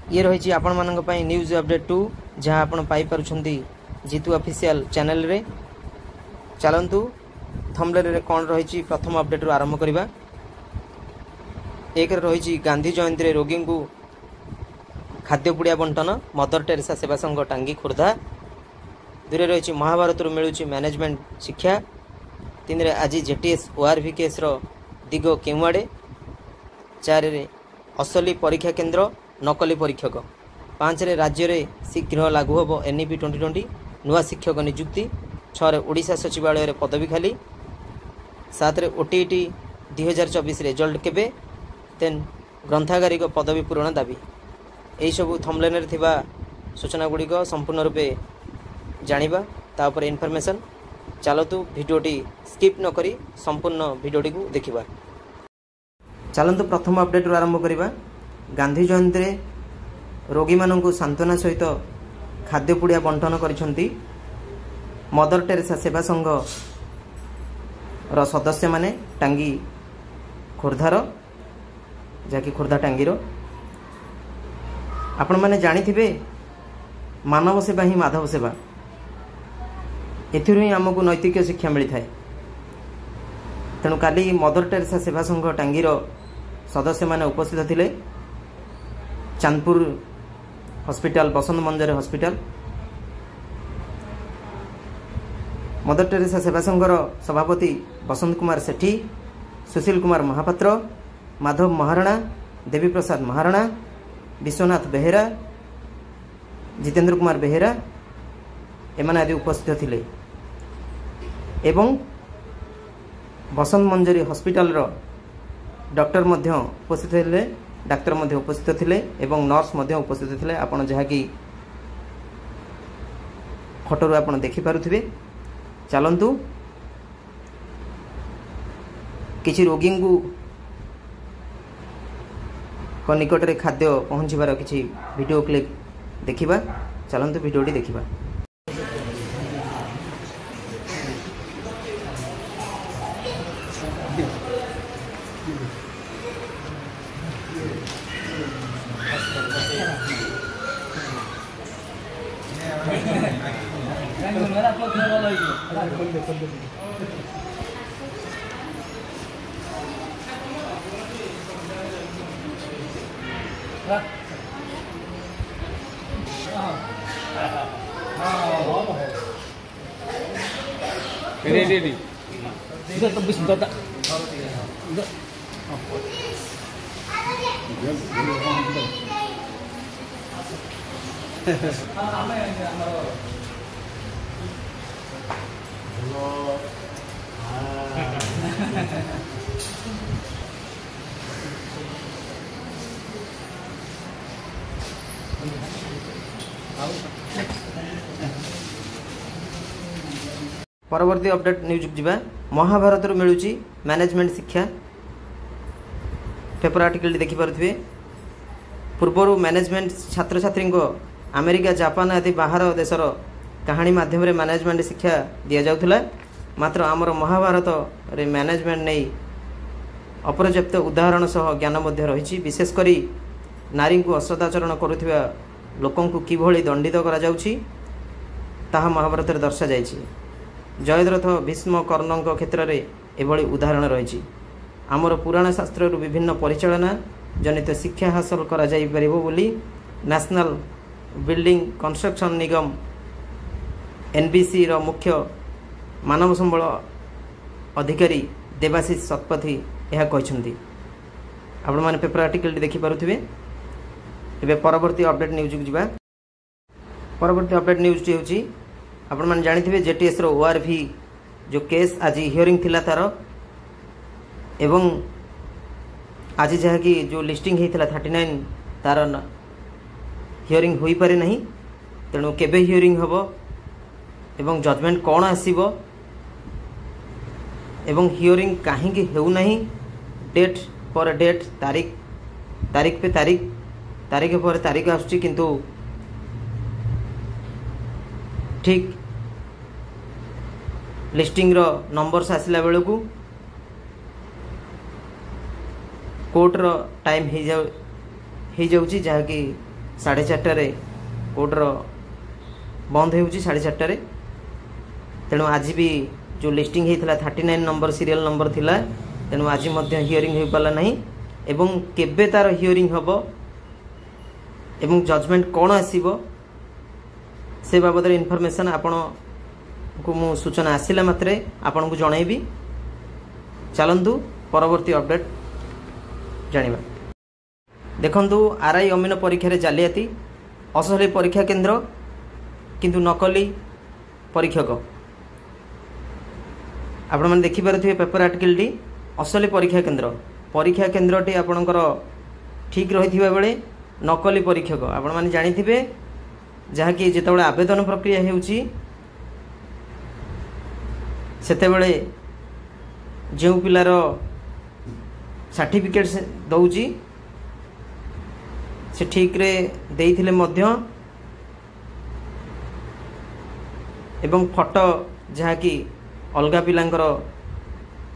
ये रही आपण मानक पई न्यूज अपडेट 2 जहां आपण पाई पारुछंती जीतू ऑफिशियल चैनल रे। चलंतु थंबनेल रे कोन रही प्रथम अपडेट रु आरंभ करबा। एक रही गांधी जयंती रे रोगी को खाद्य पुड़िया बंटन मदर टेरेसा सेवा संघ टांगी खुर्दा। दुरे रही महाभारत रु मिलुची मैनेजमेंट शिक्षा। तीन रे आज जेटीएस ओआरवीकेएस रो दिग केउआडे। 4 रे असली परीक्षा केंद्र नकली परीक्षक। 5 रे राज्य रे शीघ्र लागू होबो एनईपी 2020 नुआ शिक्षक नियुक्ति। 6 रे ओडिशा सचिवालय रे पदवी खाली। 7 रे ओटीईटी 2024 रिजल्ट केबे। 10 ग्रंथागारिक पदवी पूरण दाबी। एही सब थंबनेल रे थिबा सूचना गुडी को संपूर्ण रूपे जानिबा तापर इन्फॉर्मेशन। चलतु भिडियोटी स्किप न करी संपूर्ण भिडियोटी को देखिबा। चलतु प्रथम अपडेट आरंभ करिबा। गांधी जयंती रे रोगी माननकु सांत्वना सहित खाद्य पुड़िया बंटन करिसंती मदर टेरेसा सेवा संघ रो सदस्य माने टांगी खुर्धार जाकि खुर्धा टांगीर। आपण माने जानिथिबे मानव सेवा ही माधव सेवा। एथिरु ही हमकु नैतिक शिक्षा मिली थाए। तेणु काली मदर टेरेसा सेवा संघ टांगीर सदस्य माने उपस्थित थिले। चांदपुर हॉस्पिटल बसंत मंजर हॉस्पिटल मदर टेरेसा सेवा संघर सभापति बसंत कुमार सेठी, सुशील कुमार महापात्र, माधव महाराणा, देवी प्रसाद महाराणा, विश्वनाथ बेहेरा, जितेंद्र कुमार बेहेरा एमान आदि उपस्थित थिले। एवं बसंत मंजरी हॉस्पिटल रो डॉक्टर मध्य उपस्थित थिले, डाक्टर मध्य उपस्थित थिले एवं नर्स मध्य उपस्थित थिले। आपण जहा कि फोटो रो आपण देखि पारुथिबे। चलंतु किछि रोगी को निकट रे खाद्य पहुंचीबार किछि वीडियो क्लिप देखिबा। चलंतु वीडियोटी देखिबा। Ini. Sudah tembus tak? Enggak. परवर्ती अपडेट न्यूज जीवा। महाभारत रु मिलुची मैनेजमेंट शिक्षा। पेपर आर्टिकल देखि पारुथिबे। पूर्वर मैनेजमेंट छात्र छात्री को अमेरिका जापान आदि बाहर देशर कहानी माध्यम रे मैनेजमेंट शिक्षा दिया जाउथला। मात्र आमर महाभारत रे मैनेजमेंट नहीं अपर्याप्त उदाहरण सह ज्ञान मध्य रही। विशेष करी नारी को अश्रद्धाचरण करुथिबा लोकन को किभली दंडित करा जाउची ताहा महाभारत रे दर्शा जायछि। जयद्रथ भीष्म कर्णଙ୍କ क्षेत्र में एभली उदाहरण रही। आमर पुराण शास्त्र विभिन्न परिचालना जनित शिक्षा हासिल करा जाई परिबो बोली नेशनल बिल्डिंग कंस्ट्रक्शन निगम एनबीसी रो मुख्य मानव संबल अधिकारी देवाशीष शतपथी यह कहते। आपण माने पेपर आर्टिकल देखि पारुथिबे। एबे परवर्ती अपडेट न्यूज जीवा। परवर्ती अपडेट न्यूज टी होची आपण माने जानिथिबे जेटीएस रो ओआरवी जो केस आज हियरिंग थिला तार एवं आज जहा कि जो लिस्टिंग हेतिला 39 तार हियरिंग होई पारे नहीं। तेणु केबे हियरिंग हबो एवं जजमेंट कोन आसीबो एवं हियरिंग काहे कि हेउ नहीं। डेट पर डेट तारीख पे तारीख पर तारीख आसुची किंतु ठीक लिस्टिंग रो नंबर्स आसला बेलू कोर्ट रो टाइम हो जाउची जहा कि 4:30 कोर्टर बंद हो 4:30 तेणु आज भी जो लिस्टिंग होता 39 नंबर सीरियल नंबर थिला तेणु आज हियरिंग हो पाला नहीं एवं केबे तार हियरिंग हम एवं जजमेंट कौन आसीबो से बाबद इनफॉरमेशन आपण को मु सूचना आसिला मात्रे आपण को जणाइबी। चलंतु परवर्ती अपडेट जानिबा। देखंतु आरआई अमीन परीक्षा रे जालियाती असली परीक्षा केंद्र किंतु नकली परीक्षक आपण माने देखि पारुथिबे पेपर आर्टिकल टी असली परीक्षा केंद्रटी आपणकर ठीक रहिथिबा बेले नकली परीक्षक आपण माने जानिथिबे जहाँकि जितेबाला आवेदन प्रक्रिया हेउची सेतेबेले जो पिलार सर्टिफिकेट दौची से ठीक रे देइथिले मध्य एवं फोटो जहाँकि अलगा पिलांकर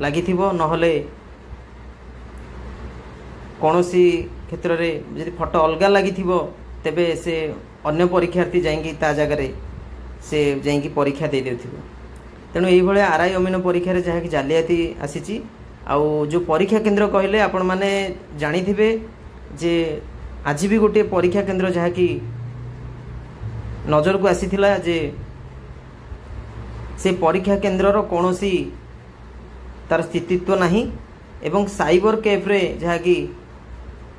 लागिथिबो नहले कौनसी क्षेत्र रे यदि फोटो अलगा लागिथिबो तेबे से अन्य परीक्षार्थी जाइंकी ता जगह से जाइंकी परीक्षा दे देथिबो। तेणु यही भाई आरआई अमीन परीक्षा रे जहाँकि जालियाती आसीची आउ जो परीक्षा केंद्र कहले आपण माने जानिथिबे जे आज भी गोटे परीक्षा केंद्र जहाँकि नजर को आसीथिला जे से परीक्षा केंद्रर कौनसी तार स्थितित्व नहीं एवं साइबर कैफ रे जहाँकि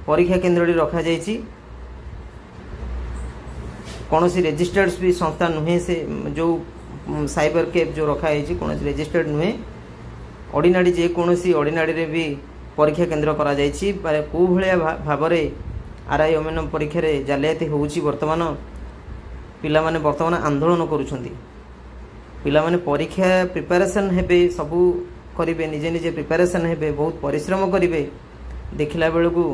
परीक्षा केंद्रटी रखा जाइछि कौन सी रेजिस्टर्ड भी संस्था नुहे से जो साइबर कैफ जो रखा है कौन रेजिस्टर्ड नुहे ऑर्डिनरी जे कौन सी ऑर्डिनरी रे भी परीक्षा केंद्र करा जाइछि को भलिया भाव रे आरआई अमीन परीक्षा रे जालियाती होउछि। वर्तमान पिला माने वर्तमान आंदोलन करूछंती पिला माने परीक्षा प्रिपरेशन हेबे सबू करिवे निजे निजे प्रिपरेशन हेबे बहुत परिश्रम करिवे देखिला बेलू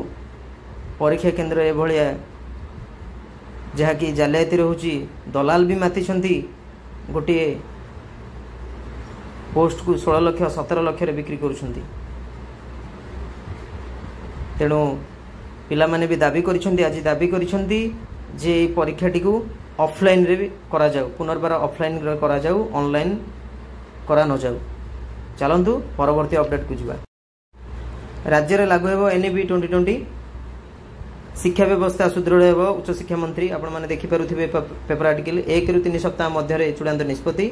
परीक्षा केंद्र ए भलिया जहाँकि जालियाती रोची दलाल भी मातिछंती गोटे पोस्ट को 16 लाख 17 लाख रे बिक्री करुछंती। तेणु पिला माने भी दाबी करिछंती आज दाबी करिछंती जे परीक्षाटी को ऑफलाइन रे भी करा जाऊ पुनर्बार ऑफलाइन रे करा जाऊ ऑनलाइन करा न जाऊ। चलंतु परवर्ती अपडेट को जिबा। राज्य रे लागू हेबो एनईपी 2020 शिक्षा व्यवस्था सुदृढ़ हेबो उच्च शिक्षा मंत्री आपण माने देखि पारुथिबे पेपर आर्टिकल 1 रु 3 सप्ताह मध्य चूड़ांत निष्पत्ति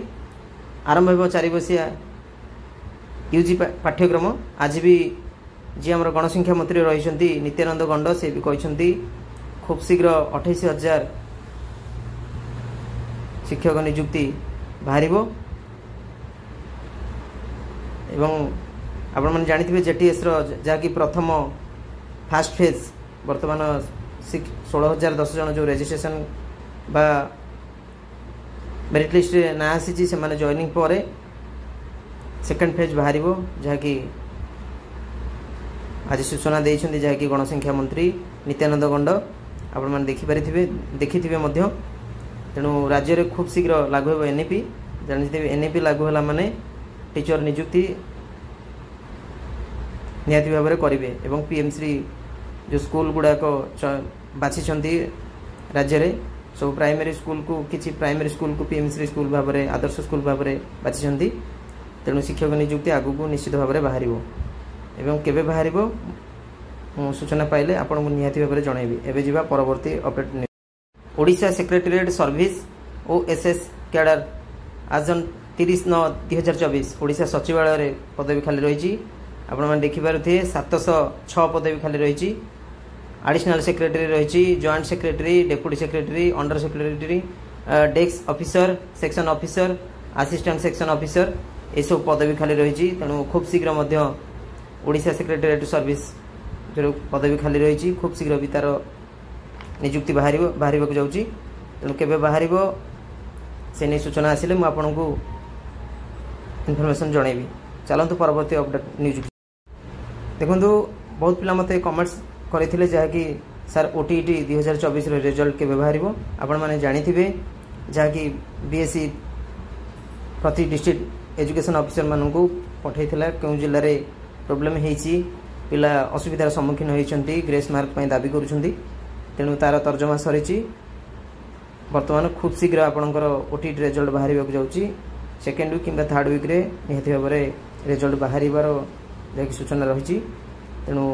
आरंभ हेबो 4 वर्षिया यूजी पाठ्यक्रम। आज भी जी आमर गणशिक्षा मंत्री रहिसंती नित्यानंद गंड से भी कहिसंती खूब शीघ्र 28,000 शिक्षक नियुक्ति बाहरिबो एवं आपण माने जानिथिबे जेटीएस रो जाकी प्रथम फास्ट फेज वर्तमान 16,010 जन जो रजिस्ट्रेशन बा मेरिट लिस्ट रे ना आसी से माने जॉइनिंग पर सेकंड फेज बाहरिबो जहाँकि आज सूचना देइछन्ती जहाँकि गणशिक्षा मंत्री नित्यानंद गंड आपण माने देखिथिबे मध्य। तेणु राज्य रे खूब शीघ्र लागू हेबो एनईपी जानिथिबे एनईपी लागू होला माने टीचर नियुक्ति निहाती भाव में करेंगे एवं पीएमसी जो स्कूल गुड़ाक बाछी राज्य में सब प्राइमरी स्कूल को किसी प्राइमरी स्कूल को पीएमसी स्कूल भाव में आदर्श स्कूल भाव में बाछी तेणु शिक्षक नियुक्ति आगू निश्चित भाव में बाहर एवं केबे बाहर सूचना पाइले आपको निहाती भाव में जनइबी। एवं जावा परवर्ती update. Odisha secretariat service OSS cadre आज 30/9/2024 ओडिशा सचिवालय पदवी खाली रही आपण मैंने देखिपे 706 पदवी खाली रही। एडिशनल सेक्रेटरी रही joint secretary deputy secretary under secretary desk officer section officer assistant section officer ये सब पदवी खाली रही। तेणु खूब शीघ्र ओडिशा सेक्रेटेरिएट सर्विस जो पदवी खाली रही खूब शीघ्र भी तार नियुक्ति बाहर जाऊँगी। तेणु केबे बाहर से नहीं सूचना आसिले मुझे आपको इनफॉरमेशन जनइबी। चलतु परवर्ती अपडेट न्यूज देखो बहुत पिला मते कमेंट्स करते जहाँकि सर ओटीईटी 2024 रिजल्ट के बाहर आपण मैंने जानिथिबे जहाँकि बीएससी प्रति डिस्ट्रिक्ट एजुकेशन ऑफिसर मानू पठाइला क्यों जिले में प्रोब्लेम होती पिला असुविधार सम्मुखीन होती ग्रेस मार्क दाबी करुँच तेणु तार तर्जमा सरी बर्तमान खूब शीघ्र आपणकर ओटीटी रिजल्ट बाहर जाऊँगी सेकेंड वीक कि थर्ड वीक निहाती भाव में रिजल्ट बाहर जैक सूचना रही तेणु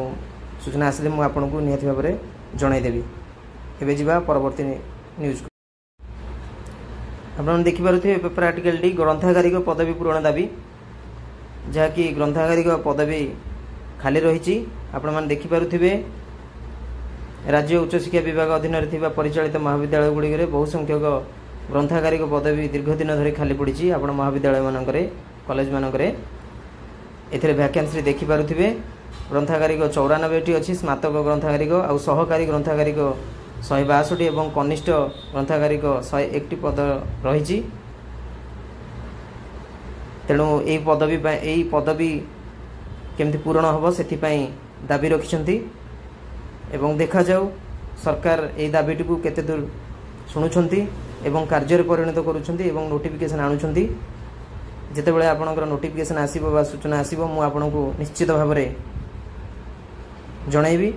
सूचना आसिले मुझे आपको निहाती भाव में जनईदेवी। एवं जावा परवर्ती न्यूज को आप देखिपे पेपर आर्टिकल टी ग्रंथागारिक पदवी पूरण दाबी जहाँकि ग्रंथागारिक पदवी खाली रही आपण मैंने देखिपे राज्य उच्च शिक्षा विभाग अधीन परिचालित महाविद्यालय गुड़िक बहु संख्यक ग्रंथागारिक पदवी दीर्घ दिन धरी खाली पड़ी आप महाविद्यालय मानक कॉलेज मानक वैकेंसी देखिपे ग्रंथागारिक 94टी अच्छी स्नातक ग्रंथागारिक आउ सहकारी ग्रंथागारिक 162 और कनिष्ठ ग्रंथागारिक 101टी पद रही तेणु यही पदवी केमती पूरण हम से दाबी रखिंट एवं देखा जाऊ सरकार यही दाबीटी को केते दूर शुणुंट एवं कार्य परिणत करुँच नोटिफिकेशन आणुंट जितेबाला आपणकर नोटिफिकेशन आसो बा सूचना आसो मु आपन को निश्चित भाव में जनईबी।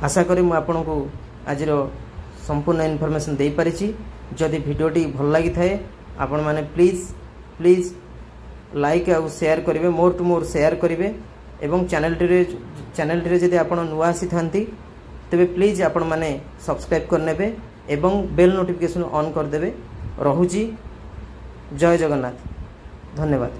आशा करी मु आपन को आज संपूर्ण इनफॉरमेशन दे पारिछि। जदि वीडियोटी भल लगी थाए आपण माने प्लीज प्लीज लाइक आउ शेयर करेंगे मोर टू मोर शेयर करेंगे एवं चैनल जदि आप नुआ आसी थांती तेबे प्लीज आपण माने सब्सक्राइब करने एवं बेल नोटिफिकेशन ऑन करदे। रहुची जय जगन्नाथ, धन्यवाद।